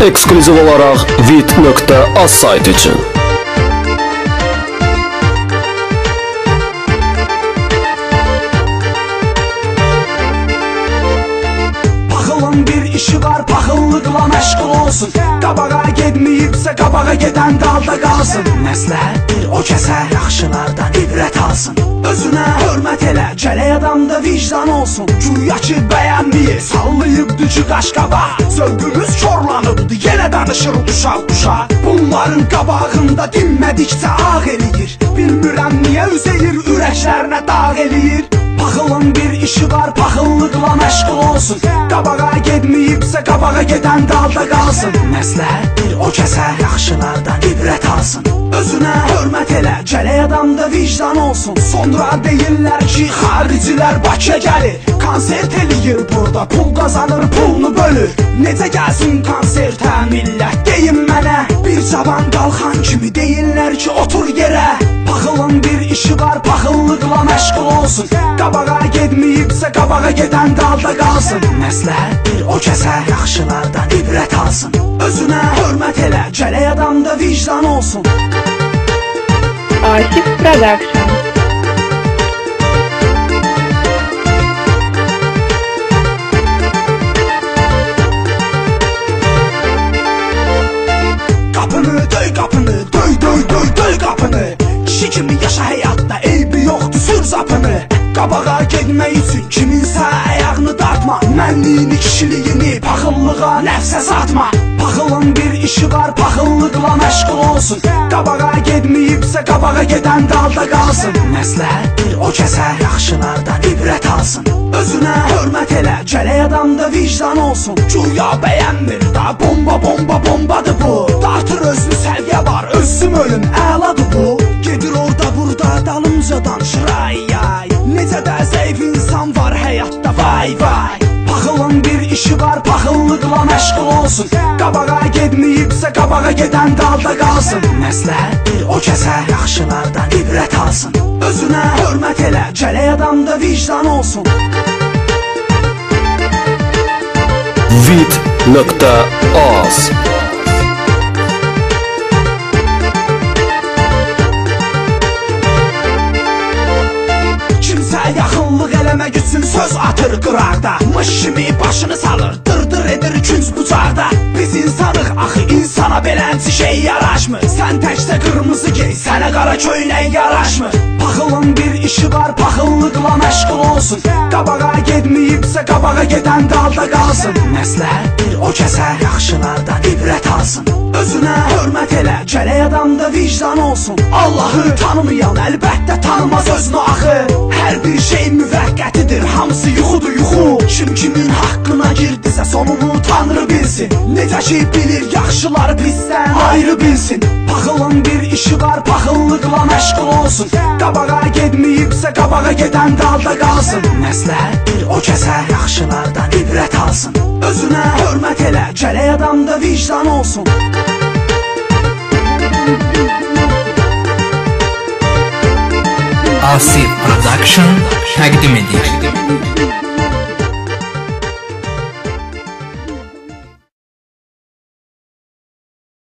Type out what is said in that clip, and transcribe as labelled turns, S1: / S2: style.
S1: Ekskluziv olaraq vit.az sayti üçün.
S2: Paxılın bir işi var, paxıllıqla məşğul olsun. Qabağa getməyibsə, qabağa gedən dalda qalsın. Məsləhətdir o kəsə, yaxşılardan ibrət alsın. Özünə hörmət elə, gələk adamda vicdan olsun. Güya ki bəyənməyir, sallayıbdır ki qaşqaba. Zövqümüz korlanıbdır, yenə danışır uşaq. Bunların qabağında dinmədikcə ağ eləyir. Bilmirəm niyə üzəyir, ürəklərinə dağ eləyir. Paxılın bir işi var, paxıllıqla məşğul olsun. Qabağa getməyibsə, qabağa gedən dalda qalsın. Məsləhətdir o kəsə, yaxşılardan ibrət alsın. Özünə hörmət elə, gələk adamda vicdan olsun. Sonra deyirlər ki, xaricilər Bakıya gəlir, konsert eləyir burada, pul qazanır, pulunu bölür. Necə gəlsin konsertə millət, deyin mənə. Bir cavan qalxan kimi deyirlər ki, otur yerə. Paxılın bir işi var, paxıllıqla məşğul olsun. Qabağa getməyibsə, qabağa gedən dalda qalsın. Məsləhətdir o kəsə, yaxşılardan ibrət alsın. Özünə hörmət elə, gələk adamda vicdan olsun.
S3: Asif Production.
S2: Qapını, döy qapını, döy qapını. Kişi kimi yaşa həyatda, eybi yoxdur, sür zapını. Qabağa getmək üçün kiminsə ayağını dartma. Mənliyini, kişiliyini, paxıllığa, nəfsə satma. Paxılın bir işi var, paxıllıqla məşğul olsun. Qabağa getməyibsə, qabağa gedən dalda qalsın. Məsləhətdir o kəsə, yaxşılardan ibrət alsın. Özünə hörmət elə, gələk adamda vicdan olsun. Güya bəyənmir da, bombadır bu. Dartır özlü səviyyə var, özüm ölüm, əladır bu. Gedir orada burada, dalımca danışır, ay. Necə də zəif insan var həyatda, vay. Paxılın bir işi var, paxıllıqla məşğul olsun. Qabağa getməyibsə, qabağa gedən dalda qalsın. Məsləhətdir o kəsə, yaxşılardan ibrət alsın. Özünə hörmət elə, gələk adamda vicdan olsun.
S1: vit.az
S2: Yaxınlıq eləmək üçün söz atır qıraqda. Mış kimi başını salır, dırdır edir künc bucaqda. Biz insanıq, axı insana belənci şey yaraşmır. Sən təkdə qırmızı gey, sənə qara köynək yaraşmır. Paxılın bir işi var, paxıllıqla məşğul olsun. Qabağa getməyibsə, qabağa gedən dalda qalsın. Məsləhətdir o kəsə, yaxşılardan ibrət alsın. Özünə hörmət elə, gələk adamda vicdan olsun. Allahı tanımayan əlbəttə tanımaz özünü axı. Hər bir şey müvəqqətidir, hamısı yuxudur, yuxu. Kim kimin haqqına girdisə sonunu Tanrı bilsin. Necə ki bilir yaxşılar pisdən ayrı bilsin. Paxılın bir işi var, paxıllıqla məşğul olsun. Qabağa getməyibsə, qabağa gedən dalda qalsın. Məsləhətdir o kəsə, yaxşılardan ibrət alsın. Özünə hörmət elə, gələk adamda vicdan olsun.
S4: Asif Production təqdim edir.